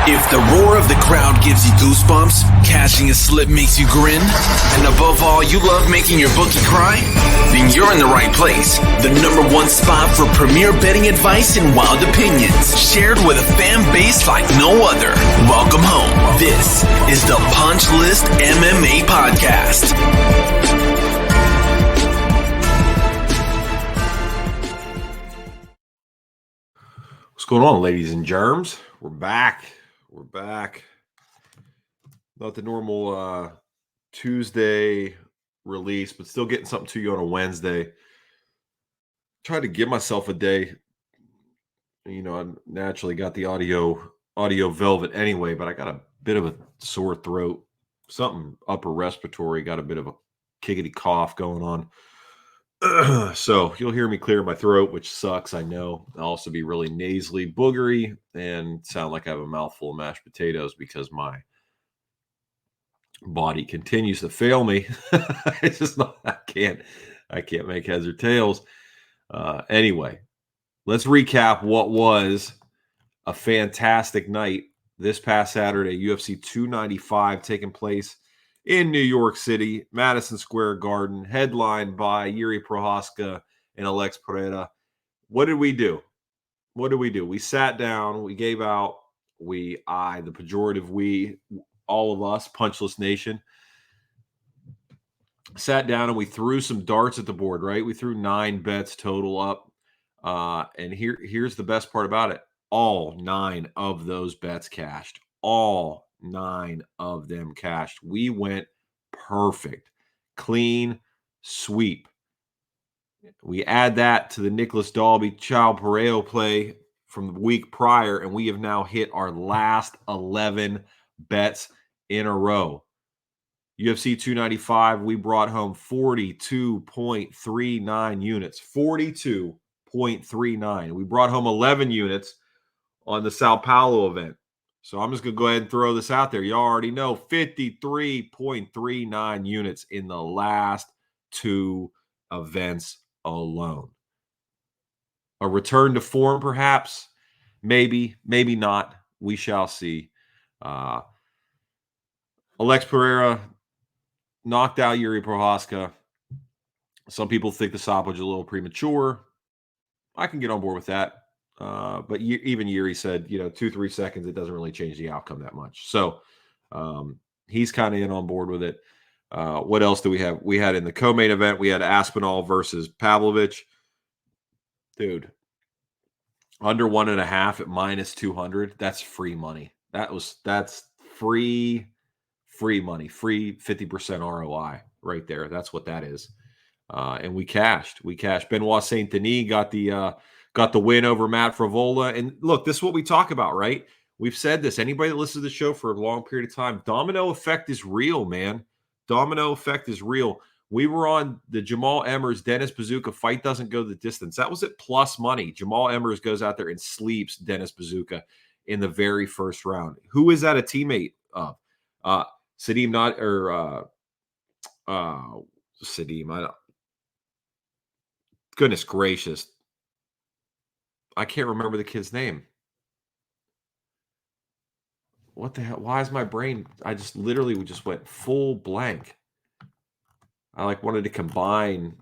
If the roar of the crowd gives you goosebumps, cashing a slip makes you grin, and above all, you love making your bookie cry, then you're in the right place. The #1 spot for premier betting advice and wild opinions, shared with a fan base like no other. Welcome home. This is the Punchlist MMA podcast. What's going on, ladies and germs? We're back. Not the normal Tuesday release, but still getting something to you on a Wednesday. Tried to give myself a day. You know, I naturally got the audio velvet anyway, but I got a bit of a sore throat, something upper respiratory, got a bit of a kickety cough going on. So you'll hear me clear my throat, which sucks, I know. I'll also be really nasally, boogery, and sound like I have a mouthful of mashed potatoes because my body continues to fail me. It's just not, I can't make heads or tails. Anyway, let's recap what was a fantastic night this past Saturday, UFC 295 taking place in New York City, Madison Square Garden, headlined by Jiri Prochazka and Alex Pereira. What did we do? We sat down, we gave out, the pejorative we, all of us, Punchlist Nation, sat down and we threw some darts at the board, right? We threw 9 bets total up. And here's the best part about it. All 9 of those bets cashed. All 9 of them cashed. We went perfect, clean sweep. We add that to the Nicholas Dalby Chao Pareo play from the week prior, and we have now hit our last 11 bets in a row. UFC 295, we brought home 42.39 units. 42.39. We brought home 11 units on the Sao Paulo event. So I'm just going to go ahead and throw this out there. You already know 53.39 units in the last 2 events alone. A return to form, perhaps? Maybe not. We shall see. Alex Pereira knocked out Jiri Prochazka. Some people think the stoppage was a little premature. I can get on board with that. But even Jiri said, 2-3 seconds, it doesn't really change the outcome that much. So he's kind of in on board with it. What else do we have? We had in the co-main event, we had Aspinall versus Pavlovich. Dude, under 1.5 at -200. That's free money. That's free money, free 50% ROI right there. That's what that is. And we cashed. Benoit Saint Denis got the win over Matt Frevola. And look, this is what we talk about, right? We've said this. Anybody that listens to the show for a long period of time, domino effect is real, man. Domino effect is real. We were on the Jamal Emmers, Dennis Bazooka fight doesn't go the distance. That was at plus money. Jamal Emmers goes out there and sleeps Dennis Bazooka in the very first round. Who is that a teammate of? Sadim, Sadim. I don't. Goodness gracious. I can't remember the kid's name. What the hell? Why is my brain? I just literally went full blank. I wanted to combine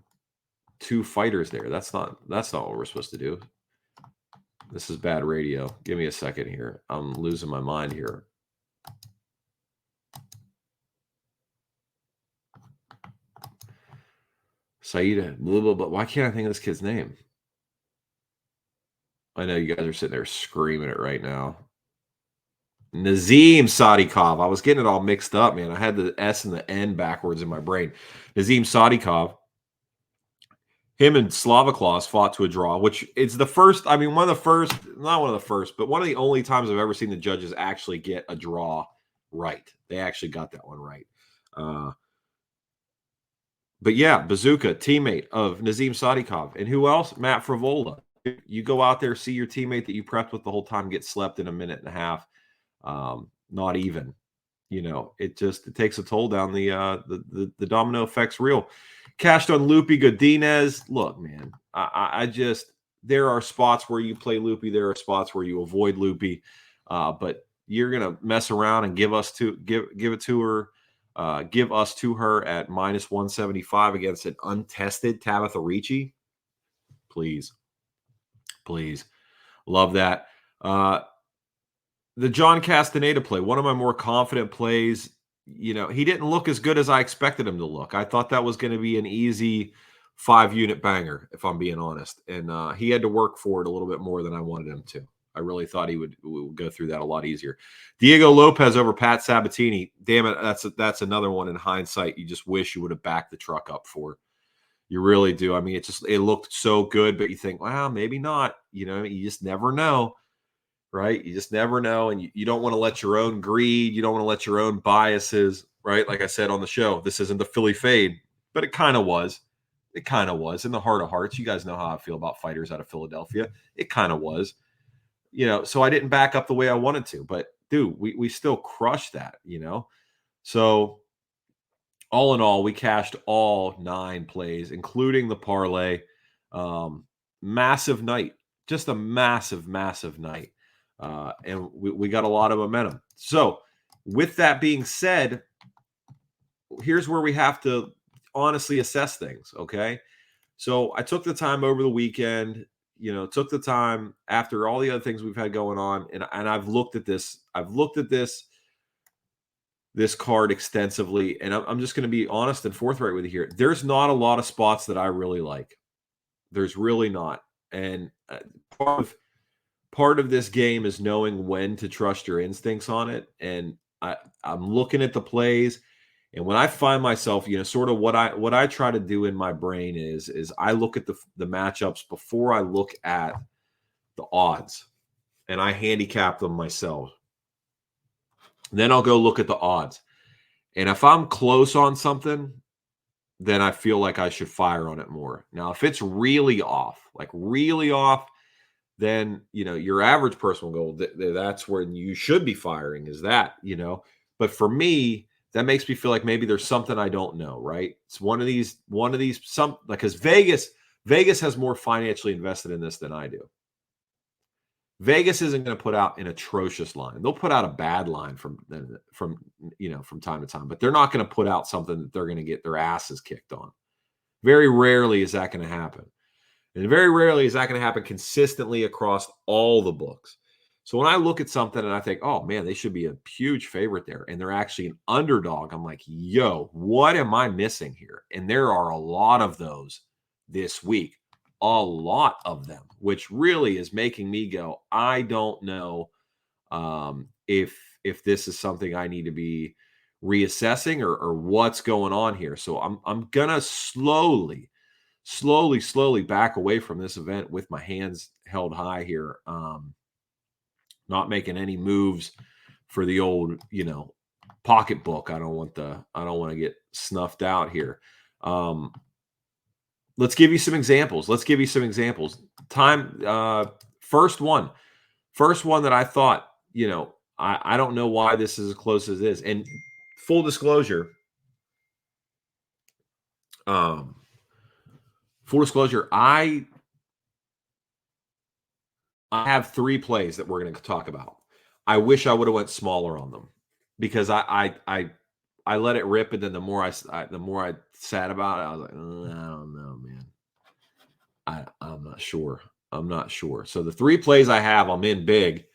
2 fighters there. That's not what we're supposed to do. This is bad radio. Give me a second here. I'm losing my mind here. Saida, blah, blah, blah. Why can't I think of this kid's name? I know you guys are sitting there screaming it right now. Nazim Sadikov. I was getting it all mixed up, man. I had the S and the N backwards in my brain. Nazim Sadikov. Him and Slavaklaus fought to a draw, which is the first, not one of the only times I've ever seen the judges actually get a draw right. They actually got that one right. But yeah, Bazooka, teammate of Nazim Sadikov. And who else? Matt Frevola. You go out there, see your teammate that you prepped with the whole time get slept in a minute and a half. Not even. It takes a toll down. The domino effect's real. Cashed on Lupi Godinez. Look, man, there are spots where you play Lupi. There are spots where you avoid Lupi. But you're gonna mess around and give it to her, give us to her at minus 175 against an untested Tabitha Ricci. Please, please, love that. The John Castaneda play, one of my more confident plays. He didn't look as good as I expected him to look. I thought that was going to be an easy 5-unit banger, if I'm being honest. And he had to work for it a little bit more than I wanted him to. I really thought he would go through that a lot easier. Diego Lopez over Pat Sabatini. Damn it, that's another one in hindsight you just wish you would have backed the truck up for. You really do. I mean, it looked so good, but you think, well, maybe not. You just never know. Right? You just never know. And you don't want to let your own greed, you don't want to let your own biases, right? Like I said on the show, this isn't the Philly fade, but it kind of was. It kind of was in the heart of hearts. You guys know how I feel about fighters out of Philadelphia. It kind of was, so I didn't back up the way I wanted to, but dude, we still crushed that, So all in all, we cashed all 9 plays, including the parlay. Massive night, just a massive, massive night. And we got a lot of momentum. So with that being said, here's where we have to honestly assess things. Okay. So I took the time over the weekend, took the time after all the other things we've had going on. And I've looked at this. This card extensively. And I'm just going to be honest and forthright with you here. There's not a lot of spots that I really like. There's really not. And part of this game is knowing when to trust your instincts on it. And I'm looking at the plays, and when I find myself, sort of what I try to do in my brain is I look at the matchups before I look at the odds, and I handicap them myself. Then I'll go look at the odds. And if I'm close on something, then I feel like I should fire on it more. Now, if it's really off, then your average person will go, that's where you should be firing, is that. But for me, that makes me feel like maybe there's something I don't know, right? It's one of these because Vegas has more financially invested in this than I do. Vegas isn't going to put out an atrocious line. They'll put out a bad line from time to time, but they're not going to put out something that they're going to get their asses kicked on. Very rarely is that going to happen. And very rarely is that going to happen consistently across all the books. So when I look at something and I think, oh, man, they should be a huge favorite there, and they're actually an underdog, I'm like, yo, what am I missing here? And there are a lot of those this week, a lot of them, which really is making me go, I don't know if this is something I need to be reassessing or what's going on here. So I'm going to slowly back away from this event with my hands held high here. Not making any moves for the old, pocketbook. I don't want to get snuffed out here. Let's give you some examples. First one that I thought, I don't know why this is as close as it is. And full disclosure, I have 3 plays that we're going to talk about. I wish I would have went smaller on them because I let it rip, and then the more I sat about it, I was like, I don't know, man. I'm not sure. So the 3 plays I have, I'm in big.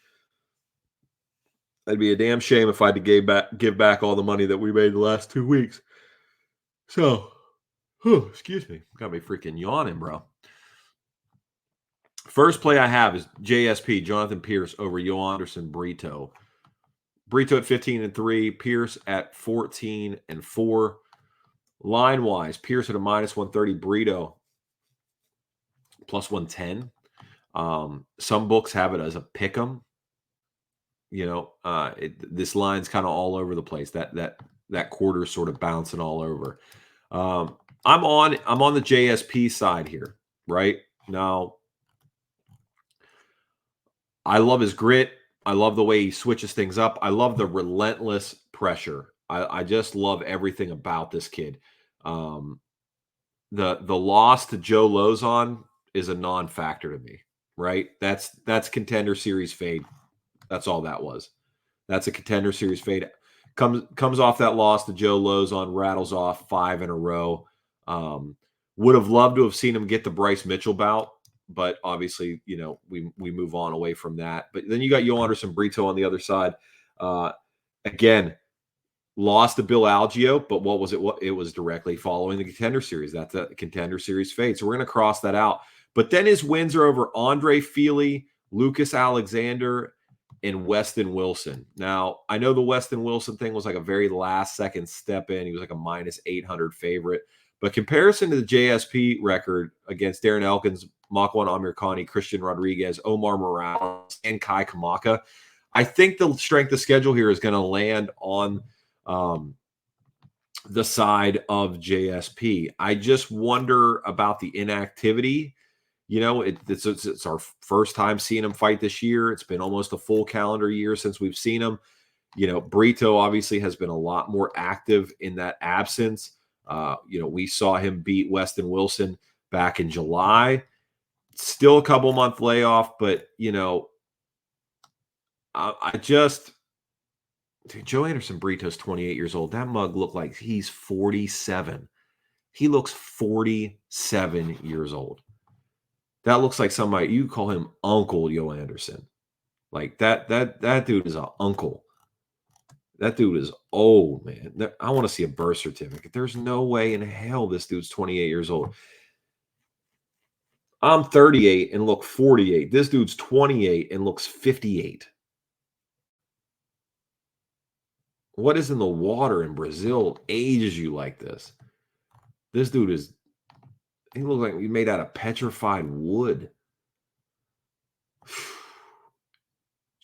It'd be a damn shame if I had to give back all the money that we made the last 2 weeks. So, excuse me, got me freaking yawning, bro. First play I have is JSP, Jonathan Pierce over Yoanderson Brito. Brito at 15-3, Pierce at 14-4. Line wise, Pierce at a minus 130, Brito plus 110. Some books have it as a pick 'em. This line's kind of all over the place. That quarter is sort of bouncing all over. I'm on the JSP side here, right? Now, I love his grit. I love the way he switches things up. I love the relentless pressure. I just love everything about this kid. The loss to Joe Lozon is a non-factor to me, right? That's Contender Series fade. That's all that was. That's a Contender Series fade. Comes off that loss to Joe Lozon, rattles off 5 in a row. Would have loved to have seen him get the Bryce Mitchell bout, but obviously, we move on away from that. But then you got Yoanderson Brito on the other side. Again, lost to Bill Algeo, but what was it? It was directly following the Contender Series. That's a Contender Series fade. So we're going to cross that out. But then his wins are over Andre Feely, Lucas Alexander, and Weston Wilson. Now, I know the Weston Wilson thing was like a very last-second step in. He was like a minus 800 favorite. But comparison to the JSP record against Darren Elkins, Makwan Amirkhani, Christian Rodriguez, Omar Morales, and Kai Kamaka, I think the strength of schedule here is going to land on the side of JSP. I just wonder about the inactivity. It's our first time seeing him fight this year. It's been almost a full calendar year since we've seen him. Brito obviously has been a lot more active in that absence. We saw him beat Weston Wilson back in July. Still a couple month layoff, but Joe Anderson Brito's 28 years old. That mug looked like he's 47. He looks 47 years old. That looks like somebody, you call him Uncle Joe Anderson. Like that dude is an uncle. That dude is old, man. I want to see a birth certificate. There's no way in hell this dude's 28 years old. I'm 38 and look 48. This dude's 28 and looks 58. What is in the water in Brazil ages you like this? This dude he looks like he's made out of petrified wood.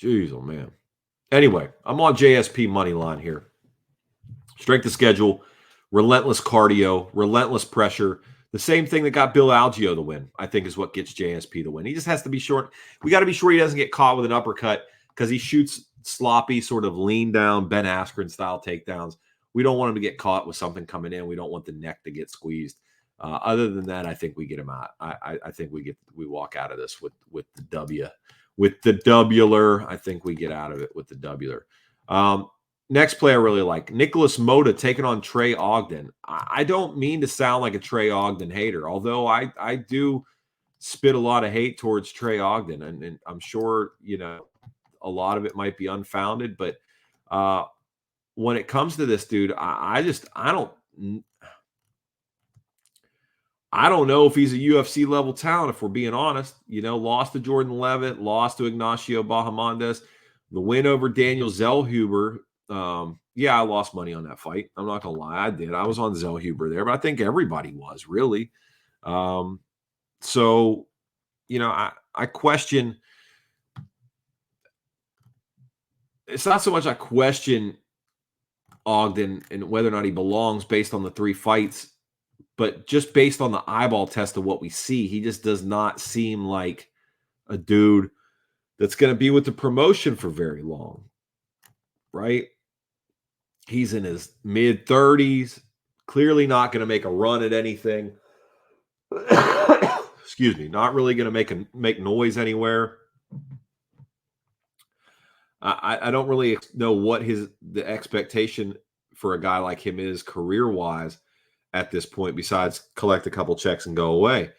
Jeez, oh man. Anyway, I'm on JSP money line here. Strength of schedule, relentless cardio, relentless pressure. The same thing that got Bill Algeo the win, I think, is what gets JSP the win. He just has to be short. We got to be sure he doesn't get caught with an uppercut because he shoots sloppy, sort of lean down, Ben Askren style takedowns. We don't want him to get caught with something coming in. We don't want the neck to get squeezed. Other than that, I think we get him out. I think we walk out of this with the W. With the W-ler, I think we get out of it with the W-ler. Next play I really like. Nicholas Mota taking on Trey Ogden. I don't mean to sound like a Trey Ogden hater, although I do spit a lot of hate towards Trey Ogden, and I'm sure, a lot of it might be unfounded, but when it comes to this dude, I don't know if he's a UFC level talent, if we're being honest. Lost to Jordan Levitt, lost to Ignacio Bahamondes, the win over Daniel Zellhuber. I lost money on that fight. I'm not gonna lie, I did. I was on Zellhuber there, but I think everybody was really. I question. It's not so much I question Ogden and whether or not he belongs based on the 3 fights, but just based on the eyeball test of what we see, he just does not seem like a dude that's going to be with the promotion for very long, right? He's in his mid-30s, clearly not going to make a run at anything. Excuse me, not really going to make noise anywhere. I don't really know what the expectation for a guy like him is career-wise at this point, besides collect a couple checks and go away.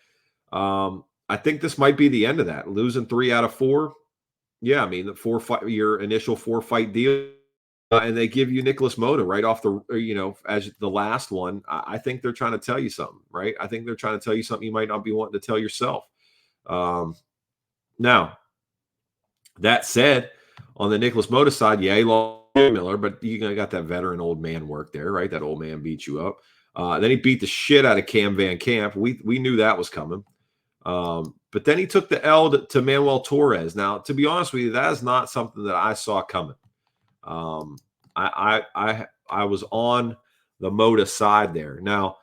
I think this might be the end of that. Losing 3 out of 4. Yeah, I mean, your initial 4-fight deal, and they give you Nicholas Mota right off as the last one. I think they're trying to tell you something, right? I think they're trying to tell you something you might not be wanting to tell yourself. Now, that said, on the Nicholas Mota side, he lost Miller, but you got that veteran old man work there, right? That old man beat you up. Then he beat the shit out of Cam Van Camp. We knew that was coming. But then he took the L to Manuel Torres. Now, to be honest with you, that is not something that I saw coming. I was on the Mota side there. Now,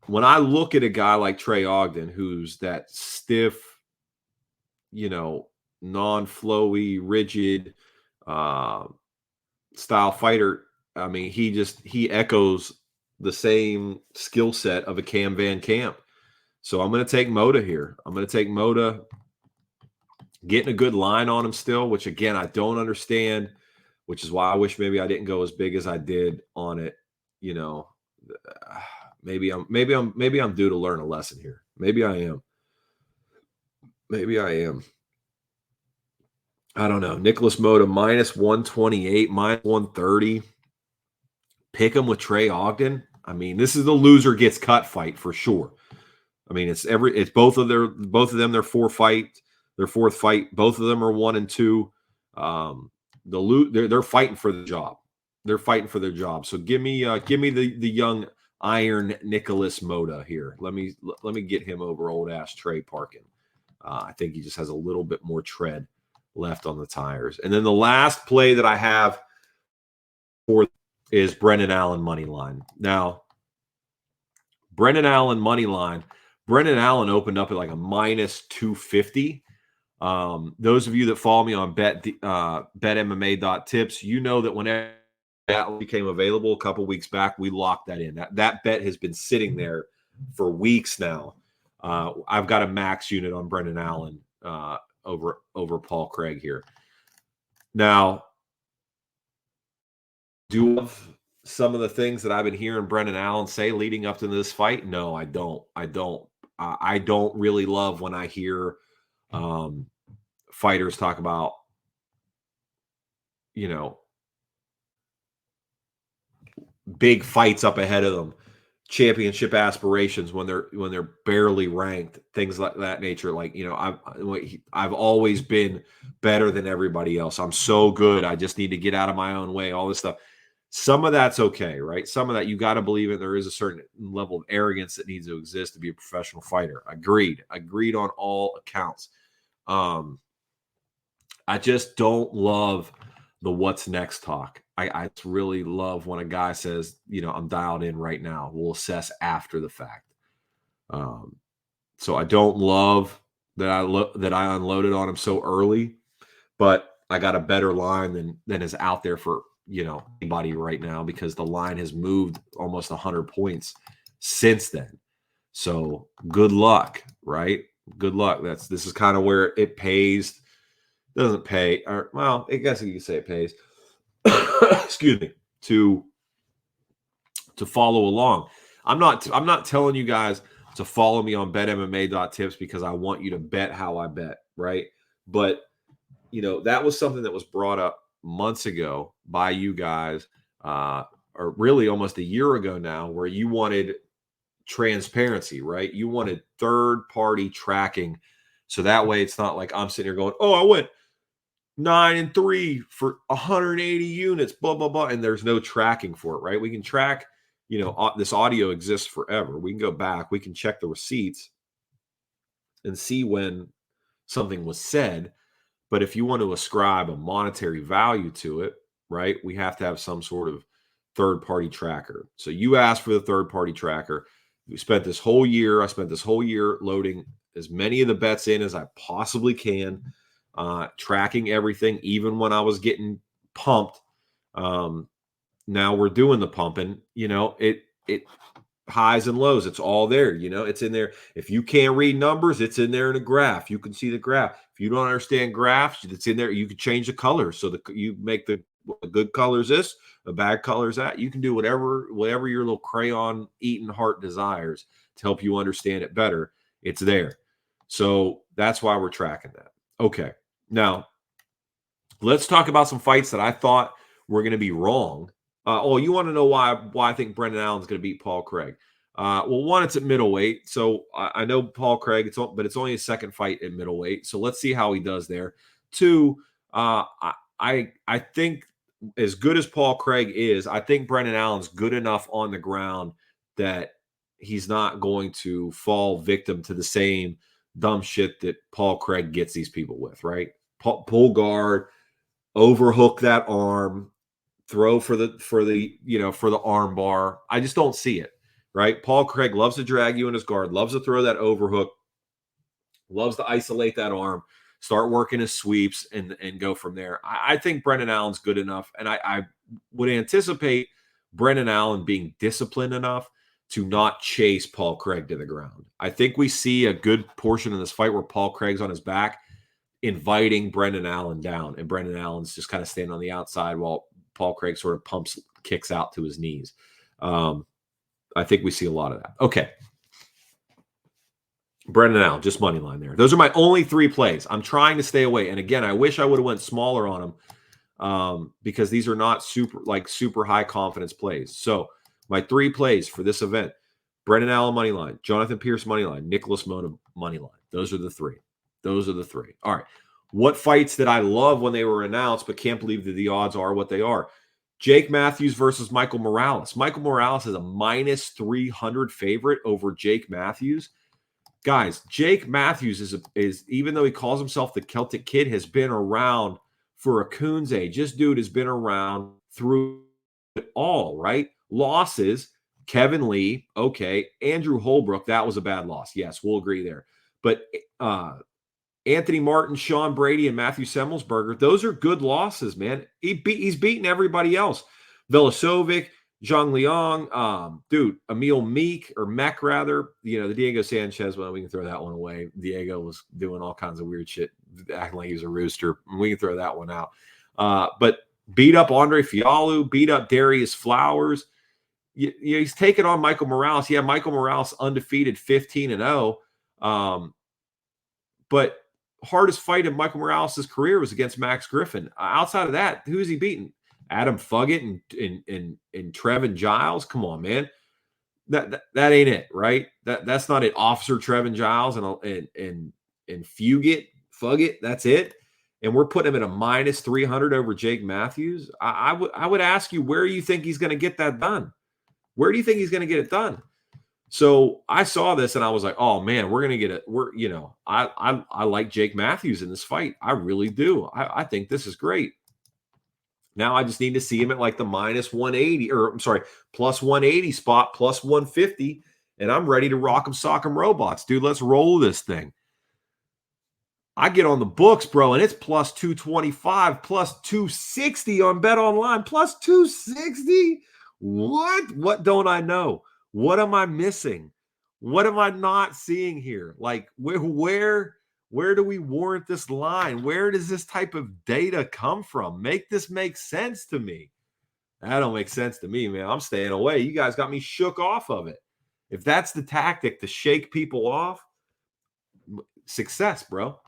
when I look at a guy like Trey Ogden, who's that stiff, non-flowy, rigid style fighter, I mean, he echoes the same skill set of a Cam Van Camp. So I'm going to take Mota here. I'm going to take Mota, getting a good line on him still, which, again, I don't understand which is why I wish maybe I didn't go as big as I did on it. You know, maybe I'm due to learn a lesson here. Maybe I am. Maybe I am. I don't know. Nicholas Moda minus 128, minus 130. Pick him with Trey Ogden. I mean, this is the loser gets cut fight for sure. I mean, it's both of them their fourth fight. Both of them are 1 and 2. They're fighting for the job. They're fighting for their job. So give me the young Iron Nicholas Moda here. Let me get him over old ass Trey Parkin. I think he just has a little bit more tread left on the tires. And then the last play that I have for is Brendan Allen money line. Now, Brendan Allen money line. Brendan Allen opened up at like a minus 250. Those of you that follow me on betmma.tips, you know that whenever that became available a couple weeks back, we locked that in. That bet has been sitting there for weeks now. I've got a max unit on Brendan Allen over Paul Craig here. Now, do you love some of the things that I've been hearing Brendan Allen say leading up to this fight? No, I don't. I don't really love when I hear fighters talk about, you know, big fights up ahead of them, championship aspirations when they're barely ranked, things like that nature. Like, you know, I've always been better than everybody else. I'm so good. I just need to get out of my own way. All this stuff. Some of that's okay, right? Some of that you got to believe it. There is a certain level of arrogance that needs to exist to be a professional fighter. Agreed on all accounts. I just don't love the what's next talk. I really love when a guy says, you know, I'm dialed in right now. We'll assess after the fact. So I don't love that I unloaded on him so early, but I got a better line than is out there for, you know, anybody right now, because the line has moved almost 100 points since then. So good luck, right? Good luck. This is kind of where it pays. Doesn't pay, or well, I guess you could say it pays. Excuse me, to follow along. I'm not telling you guys to follow me on betmma.tips because I want you to bet how I bet, right? But you know, that was something that was brought up months ago by you guys, or really almost a year ago now, where you wanted transparency, right? You wanted third-party tracking, so that way it's not like I'm sitting here going, "Oh, I went 9-3 for 180 units, blah blah blah," and there's no tracking for it, right? We can track, you know, this audio exists forever. We can go back, we can check the receipts and see when something was said. But if you want to ascribe a monetary value to it, right, we have to have some sort of third-party tracker. So you asked for the third-party tracker. I spent this whole year loading as many of the bets in as I possibly can, tracking everything, even when I was getting pumped. Now we're doing the pumping. You know, it highs and lows. It's all there. You know, it's in there. If you can't read numbers, it's in there in a graph. You can see the graph. If you don't understand graphs, it's in there. You can change the color. So you make the good color is this, the bad color is that. You can do whatever your little crayon eating heart desires to help you understand it better. It's there. So that's why we're tracking that. Okay. Now, let's talk about some fights that I thought were going to be wrong. You want to know why I think Brendan Allen's going to beat Paul Craig? Well, one, it's at middleweight. So I know Paul Craig, but it's only his second fight at middleweight. So let's see how he does there. Two, I think as good as Paul Craig is, I think Brendan Allen's good enough on the ground that he's not going to fall victim to the same dumb shit that Paul Craig gets these people with, right? Pull guard, overhook that arm, throw for the arm bar. I just don't see it, right? Paul Craig loves to drag you in his guard, loves to throw that overhook, loves to isolate that arm, start working his sweeps and go from there. I think Brendan Allen's good enough, and I would anticipate Brendan Allen being disciplined enough to not chase Paul Craig to the ground. I think we see a good portion of this fight where Paul Craig's on his back, inviting Brendan Allen down, and Brendan Allen's just kind of standing on the outside while Paul Craig sort of kicks out to his knees. I think we see a lot of that. Okay. Brendan Allen, just money line there. Those are my only 3 plays. I'm trying to stay away. And again, I wish I would have went smaller on them because these are not super high confidence plays. So my 3 plays for this event: Brendan Allen money line, Jonathan Pierce money line, Nicholas Mona money line. Those are the 3. All right. What fights did I love when they were announced, but can't believe that the odds are what they are? Jake Matthews versus Michael Morales. Michael Morales is a minus 300 favorite over Jake Matthews. Guys, Jake Matthews is even though he calls himself the Celtic Kid, has been around for a coon's age. This dude has been around through it all, right? Losses, Kevin Lee, okay. Andrew Holbrook, that was a bad loss. Yes, we'll agree there. But Anthony Martin, Sean Brady, and Matthew Semmelsberger, those are good losses, man. He's beaten everybody else. Velisovic, Zhang Liang, dude, Emil Meek, or Meck rather, the Diego Sanchez one, we can throw that one away. Diego was doing all kinds of weird shit, acting like he was a rooster. We can throw that one out. But beat up Andre Fialho, beat up Darius Flowers. He's taken on Michael Morales. Yeah, Michael Morales undefeated 15-0. But hardest fight in Michael Morales' career was against Max Griffin. Outside of that, who's he beaten? Adam Fuggett and Trevin Giles. Come on, man. That ain't it, right? That's not it. Officer Trevin Giles and Fuggett. That's it. And we're putting him at a minus 300 over Jake Matthews. I would ask you, where do you think he's going to get that done? Where do you think he's going to get it done? So I saw this and I was like, oh man, we're going to get it. I like Jake Matthews in this fight. I really do. I think this is great. Now I just need to see him at like the minus 180, or I'm sorry, plus 180 spot, plus 150. And I'm ready to rock 'em, sock 'em robots. Dude, let's roll this thing. I get on the books, bro, and it's plus 225, plus 260 on Bet Online, plus 260. What don't I know? What am I missing? What am I not seeing here? Like, where do we warrant this line? Where does this type of data come from? Make this make sense to me. That don't make sense to me, man. I'm staying away. You guys got me shook off of it. If that's the tactic to shake people off, success, bro.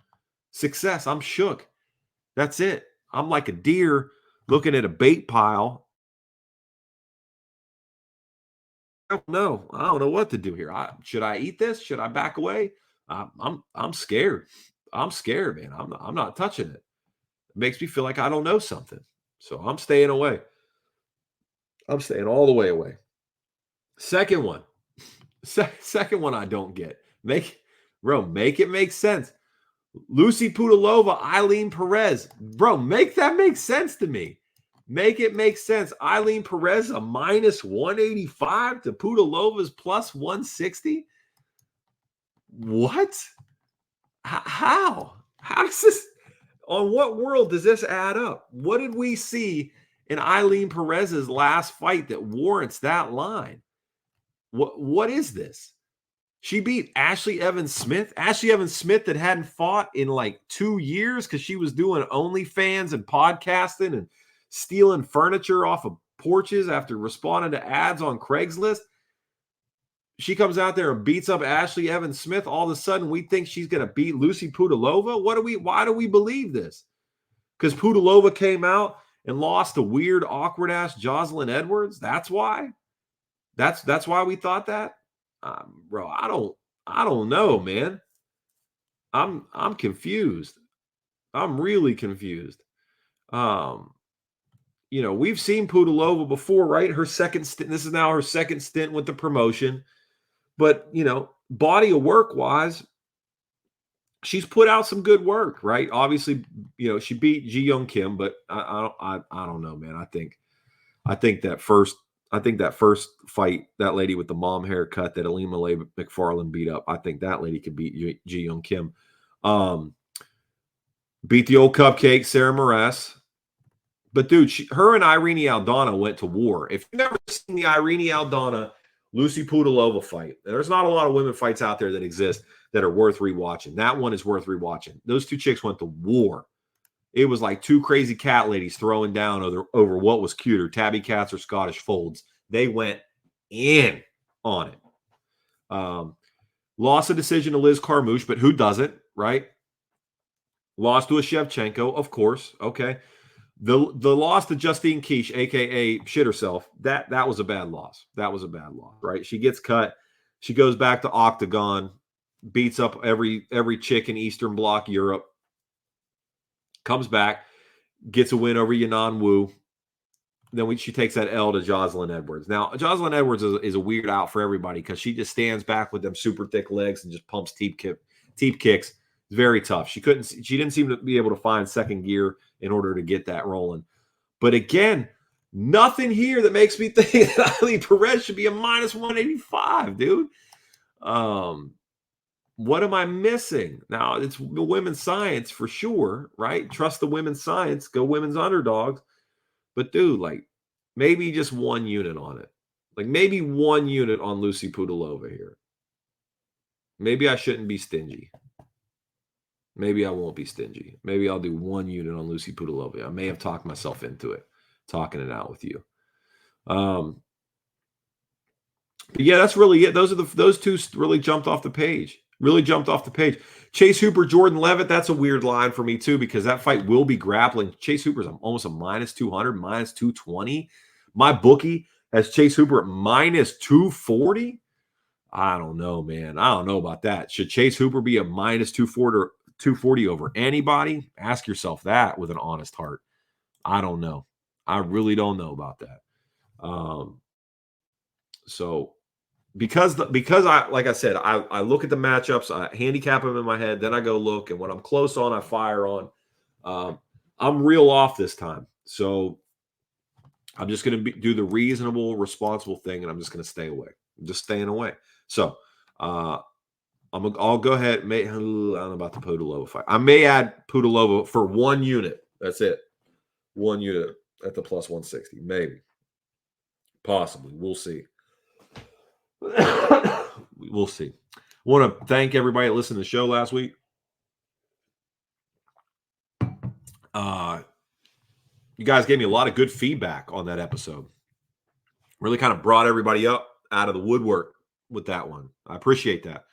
Success. I'm shook. That's it. I'm like a deer looking at a bait pile. I don't know what to do here. Should I eat this? Should I back away? I'm scared. I'm scared, man. I'm not touching it. It makes me feel like I don't know something. So I'm staying away. I'm staying all the way away. Second one. Second one I don't get. Make it make sense. Lucy Pudilova, Eileen Perez. Bro, make that make sense to me. Make it make sense. Eileen Perez, a minus 185 to Pudilova's plus 160. What? How? How does this, on what world does this add up? What did we see in Eileen Perez's last fight that warrants that line? What is this? She beat Ashley Evans Smith. Ashley Evans Smith that hadn't fought in like 2 years because she was doing OnlyFans and podcasting and stealing furniture off of porches after responding to ads on Craigslist. She comes out there and beats up Ashley Evans Smith. All of a sudden, we think she's going to beat Lucy Pudilova. Why do we believe this? Because Pudilova came out and lost to weird, awkward ass Jocelyn Edwards. That's why. That's why we thought that. Bro, I don't know, man. I'm confused. I'm really confused. We've seen Pudilova before, right? Her second stint. This is now her second stint with the promotion. But, body of work wise, she's put out some good work, right? Obviously, she beat Ji Young Kim, but I don't know, man. I think that first fight, that lady with the mom haircut that Alima Lay McFarland beat up, I think that lady could beat Ji Young Kim. Beat the old cupcake, Sarah Moraes. But dude, her and Irene Aldana went to war. If you've never seen the Irene Aldana Lucy Pudilova fight. There's not a lot of women fights out there that exist that are worth rewatching. That one is worth rewatching. Those two chicks went to war. It was like two crazy cat ladies throwing down over what was cuter, tabby cats or Scottish folds. They went in on it. Lost a decision to Liz Carmouche, but who doesn't, right? Lost to a Shevchenko, of course. Okay. The loss to Justine Quiche, a.k.a. shit herself, that was a bad loss. That was a bad loss, right? She gets cut. She goes back to Octagon, beats up every chick in Eastern Bloc Europe, comes back, gets a win over Yanan Wu. Then she takes that L to Jocelyn Edwards. Now, Jocelyn Edwards is a weird out for everybody because she just stands back with them super thick legs and just pumps teep kicks. Very tough. She didn't seem to be able to find second gear in order to get that rolling. But again, nothing here that makes me think that Ali Perez should be a minus 185, dude. What am I missing? Now, it's the women's science for sure, right? Trust the women's science. Go women's underdogs. But dude, like maybe just one unit on it. Like maybe one unit on Lucy Pudilova here. Maybe I shouldn't be stingy. Maybe I won't be stingy. Maybe I'll do one unit on Lucy Pudilova. I may have talked myself into it, talking it out with you. But yeah, that's really it. Those two really jumped off the page. Chase Hooper, Jordan Levitt, that's a weird line for me too, because that fight will be grappling. Chase Hooper's almost a minus 200, minus 220. My bookie has Chase Hooper at minus 240. I don't know, man. I don't know about that. Should Chase Hooper be a minus 240 over anybody? Ask yourself that with an honest heart. I don't know. I really don't know about that. So because I, like I said, I look at the matchups, I handicap them in my head, then I go look, and when I'm close on, I fire on. I'm real off this time. So I'm just going to do the reasonable, responsible thing, and I'm just going to stay away. I'm just staying away. So I'll go ahead. I don't know about the Pudilova fight. I may add Pudilova for one unit. That's it. One unit at the plus 160. Maybe. Possibly. We'll see. We'll see. I want to thank everybody that listened to the show last week. You guys gave me a lot of good feedback on that episode. Really kind of brought everybody up out of the woodwork with that one. I appreciate that.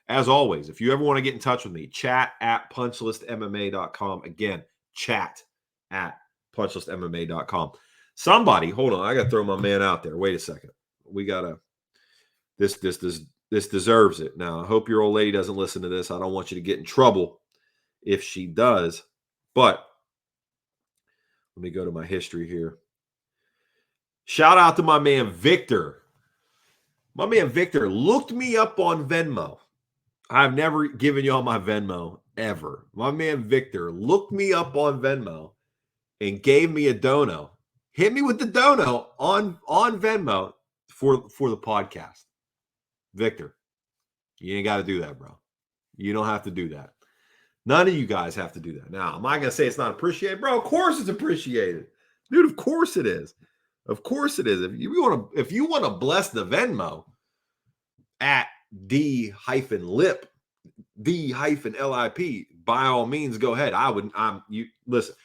As always, if you ever want to get in touch with me, chat at punchlistmma.com. Again, chat at punchlistmma.com. Somebody, hold on, I got to throw my man out there. Wait a second. We got to, this deserves it. Now, I hope your old lady doesn't listen to this. I don't want you to get in trouble if she does. But let me go to my history here. Shout out to my man, Victor. My man, Victor, looked me up on Venmo. I've never given y'all my Venmo ever. My man, Victor, looked me up on Venmo and gave me a dono. Hit me with the dono on Venmo for the podcast. Victor, you ain't got to do that, bro. You don't have to do that. None of you guys have to do that. Now, am I going to say it's not appreciated? Bro, of course it's appreciated. Dude, of course it is. Of course it is. If you want to bless the Venmo at D-lip, D-lip, by all means, go ahead. Listen,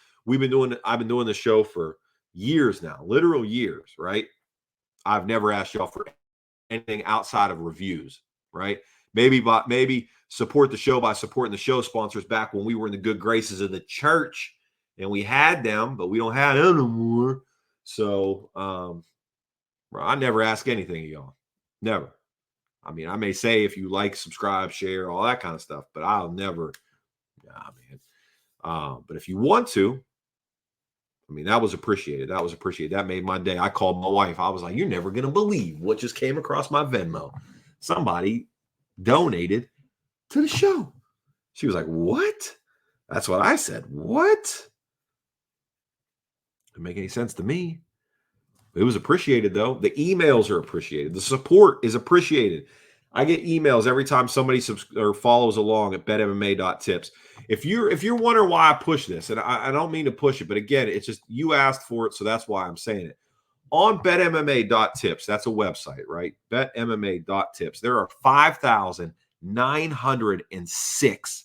I've been doing the show for years now, literal years, right? I've never asked y'all for anything outside of reviews, right? Maybe support the show by supporting the show sponsors back when we were in the good graces of the church and we had them, but we don't have them anymore. So, I never ask anything of y'all. Never. I mean, I may say if you like, subscribe, share, all that kind of stuff, but I'll never, man. But if you want to, I mean, that was appreciated. That made my day. I called my wife. I was like, you're never going to believe what just came across my Venmo. Somebody donated to the show. She was like, what? That's what I said. What? Didn't make any sense to me. It was appreciated, though. The emails are appreciated. The support is appreciated. I get emails every time somebody follows along at betmma.tips. If you're wondering why I push this, and I don't mean to push it, but again, it's just you asked for it, so that's why I'm saying it. on betmma.tips, that's a website, right? betmma.tips. There are 5,906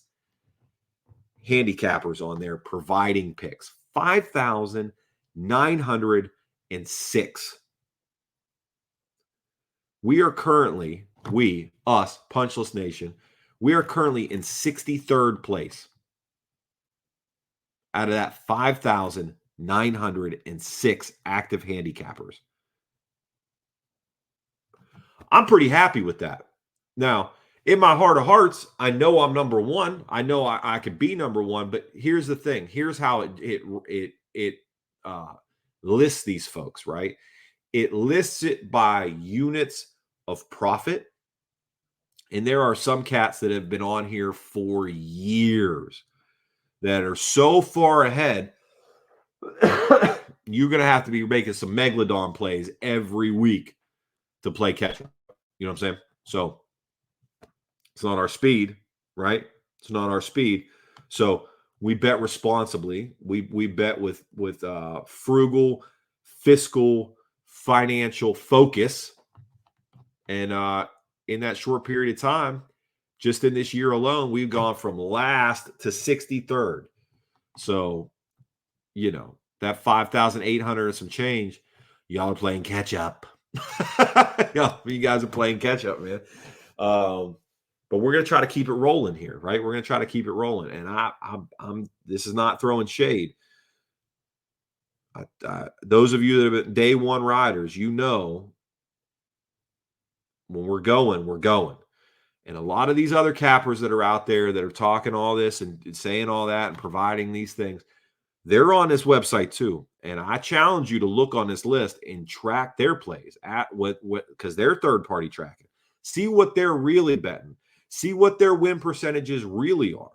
handicappers on there providing picks. 5,906. We are currently, us, Punchlist Nation, we are currently in 63rd place out of that 5,906 active handicappers. I'm pretty happy with that. Now, in my heart of hearts, I know I'm number one. I know I could be number one, but here's the thing. Here's how it lists these folks, right? It lists it by units of profit. And there are some cats that have been on here for years that are so far ahead, you're going to have to be making some Megalodon plays every week to play catch up. You know what I'm saying? So it's not our speed, right? It's not our speed. So we bet responsibly. We bet with frugal, fiscal, financial focus. And in that short period of time, just in this year alone, we've gone from last to 63rd. So, you know, that 5,800 and some change, y'all are playing catch up. You guys are playing catch up, man. But we're going to try to keep it rolling here, right? We're going to try to keep it rolling. And I'm this is not throwing shade. Those of you that have been day one riders, you know, when we're going, we're going. And a lot of these other cappers that are out there that are talking all this and saying all that and providing these things, they're on this website too. And I challenge you to look on this list and track their plays at what because they're third party tracking. See what they're really betting. See what their win percentages really are.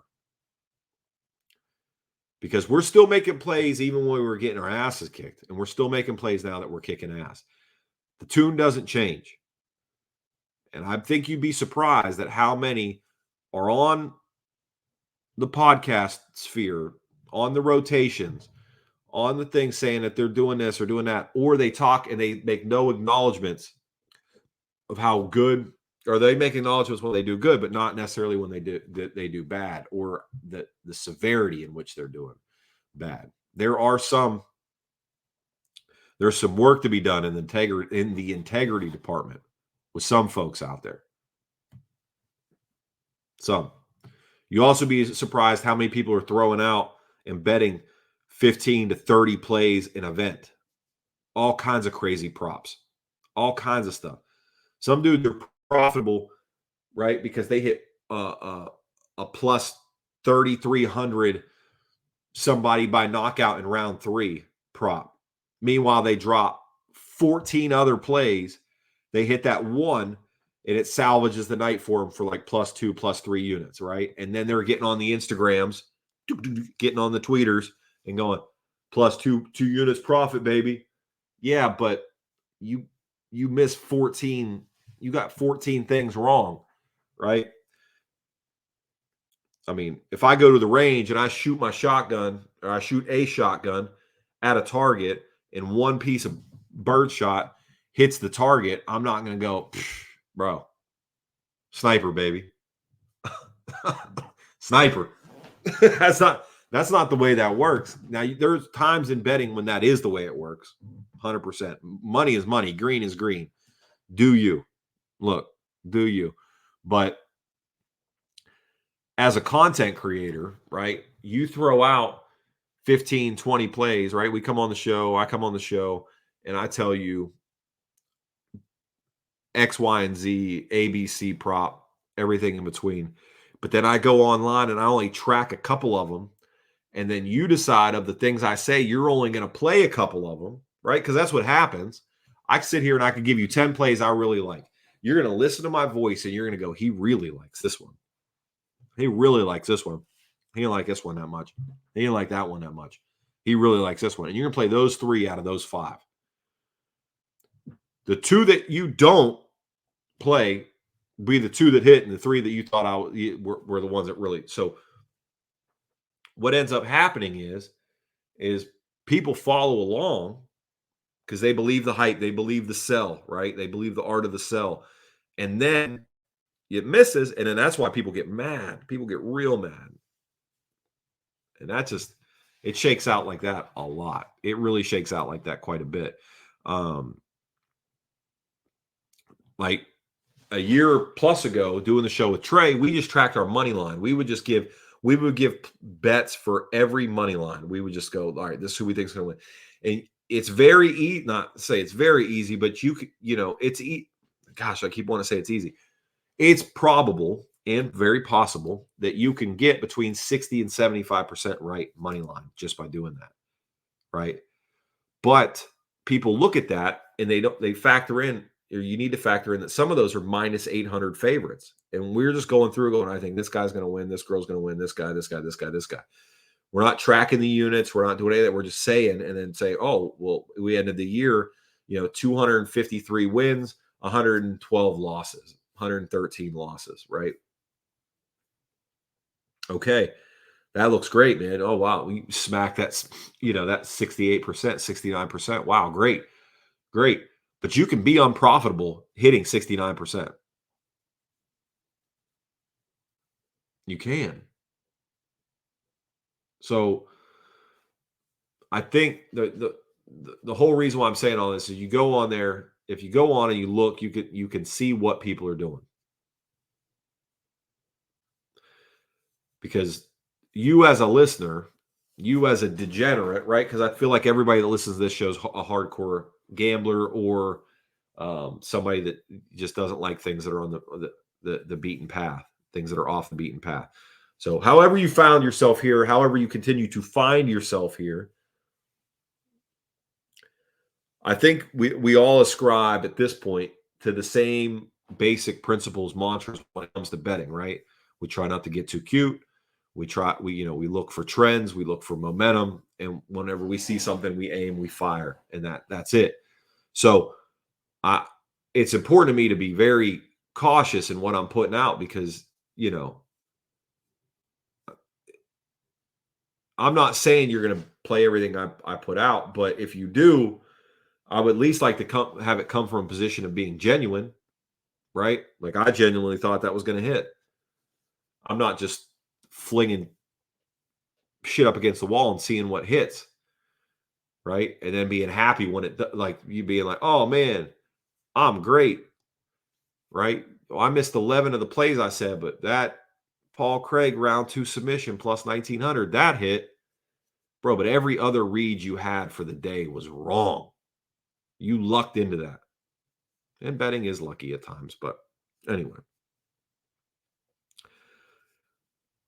Because we're still making plays even when we were getting our asses kicked. And we're still making plays now that we're kicking ass. The tune doesn't change. And I think you'd be surprised at how many are on the podcast sphere, on the rotations, on the thing saying that they're doing this or doing that, or they talk and they make no acknowledgments of how good, or they make acknowledgments when they do good, but not necessarily when they do bad, or the severity in which they're doing bad. There's some work to be done in the integrity department with some folks out there. Some. You also be surprised how many people are throwing out and betting 15 to 30 plays an event. All kinds of crazy props. All kinds of stuff. Some dudes are profitable, right? Because they hit a plus 3,300 somebody by knockout in round 3 prop. Meanwhile, they drop 14 other plays. They hit that one, and it salvages the night for them for like +2, +3 units, right? And then they're getting on the Instagrams, getting on the tweeters, and going +2 units profit, baby. Yeah, but you missed 14. You got 14 things wrong, right? I mean, if I go to the range and I shoot my shotgun, or I shoot a shotgun at a target, and one piece of bird shot hits the target, I'm not going to go, bro, sniper, baby. Sniper. That's not the way that works. Now, there's times in betting when that is the way it works. 100%. Money is money. Green is green. Do you. Look, do you. But as a content creator, right, you throw out 15, 20 plays, right? We come on the show, I come on the show, and I tell you X, Y, and Z, ABC prop, everything in between. But then I go online and I only track a couple of them. And then you decide of the things I say, you're only going to play a couple of them, right? Because that's what happens. I can sit here and I can give you 10 plays I really like. You're going to listen to my voice and you're going to go, he really likes this one. He really likes this one. He didn't like this one that much. He didn't like that one that much. He really likes this one. And you're going to play those 3 out of those 5. The 2 that you don't play be the 2 that hit, and the 3 that you thought were the ones that really. So what ends up happening is people follow along because they believe the hype, they believe the sell, right? They believe the art of the sell. And then it misses, and then that's why people get mad. People get real mad. And that just, it shakes out like that a lot. It really shakes out like that quite a bit. Like a year plus ago, doing the show with Trey, we just tracked our money line. We would give bets for every money line. We would just go, all right, this is who we think is going to win. And it's very easy, not to say it's very easy, but it's gosh, I keep wanting to say it's easy. It's probable and very possible that you can get between 60 and 75% right money line just by doing that. Right. But people look at that and they factor in, or you need to factor in that some of those are minus 800 favorites. And we're just going through going, I think this guy's going to win. This girl's going to win. This guy, this guy, this guy, this guy. We're not tracking the units. We're not doing any of that. We're just saying, and then say, oh, well, we ended the year, 253 wins, 112 losses, 113 losses, right? Okay. That looks great, man. Oh, wow. We smacked that, that 68%, 69%. Wow. Great. Great. But you can be unprofitable hitting 69%. You can. So I think the whole reason why I'm saying all this is you go on there. If you go on and you look, you can see what people are doing. Because you as a listener, you as a degenerate, right? Because I feel like everybody that listens to this show is a hardcore gambler or somebody that just doesn't like things that are on the beaten path, things that are off the beaten path. So however you found yourself here, however you continue to find yourself here, I think we all ascribe at this point to the same basic principles, mantras when it comes to betting, right? We try not to get too cute. We look for trends, we look for momentum, and whenever we see something, we aim, we fire, and that's it. So it's important to me to be very cautious in what I'm putting out because, I'm not saying you're going to play everything I put out, but if you do, I would at least like to have it come from a position of being genuine, right? Like I genuinely thought that was going to hit. I'm not just flinging shit up against the wall and seeing what hits, right? And then being happy when like you being like, oh man, I'm great, right? Well, I missed 11 of the plays I said, but that Paul Craig round 2 submission plus 1900, that hit, bro. But every other read you had for the day was wrong. You lucked into that. And betting is lucky at times, but anyway.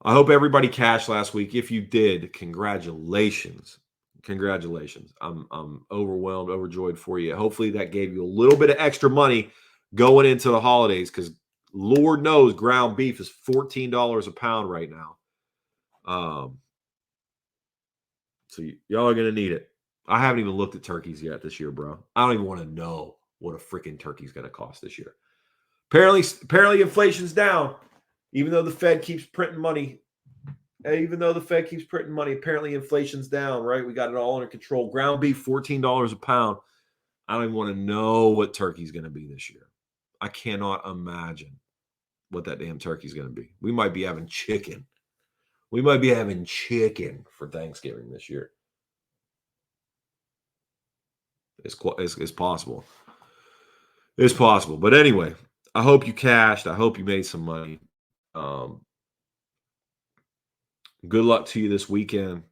I hope everybody cashed last week. If you did, congratulations. Congratulations. I'm overwhelmed, overjoyed for you. Hopefully that gave you a little bit of extra money going into the holidays because Lord knows ground beef is $14 a pound right now. So y'all are going to need it. I haven't even looked at turkeys yet this year, bro. I don't even want to know what a freaking turkey's going to cost this year. Apparently inflation's down. Even though the Fed keeps printing money, apparently inflation's down, right? We got it all under control. Ground beef, $14 a pound. I don't even want to know what turkey's going to be this year. I cannot imagine what that damn turkey's going to be. We might be having chicken. We might be having chicken for Thanksgiving this year. It's possible. It's possible. But anyway, I hope you cashed. I hope you made some money. Good luck to you this weekend.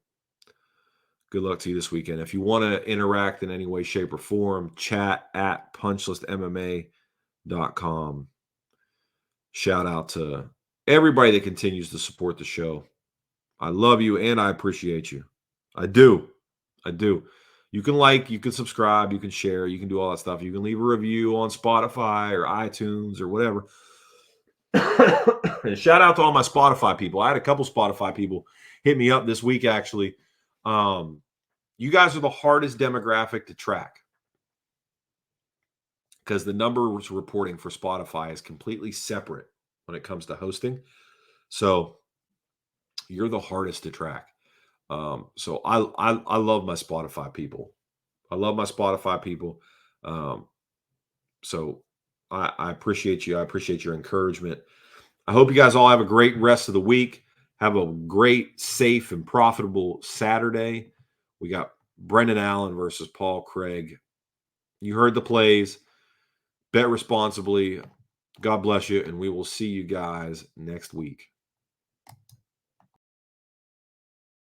Good luck to you this weekend. If you want to interact in any way, shape, or form, chat at punchlistmma.com. Shout out to everybody that continues to support the show. I love you and I appreciate you. I do. You can like, you can subscribe, you can share, you can do all that stuff. You can leave a review on Spotify or iTunes or whatever. And shout out to all my Spotify people. I had a couple Spotify people hit me up this week, actually. You guys are the hardest demographic to track because the numbers reporting for Spotify is completely separate when it comes to hosting. So you're the hardest to track. So I love my Spotify people. I love my Spotify people. So I appreciate you. I appreciate your encouragement. I hope you guys all have a great rest of the week. Have a great, safe, and profitable Saturday. We got Brendan Allen versus Paul Craig. You heard the plays. Bet responsibly. God bless you, and we will see you guys next week.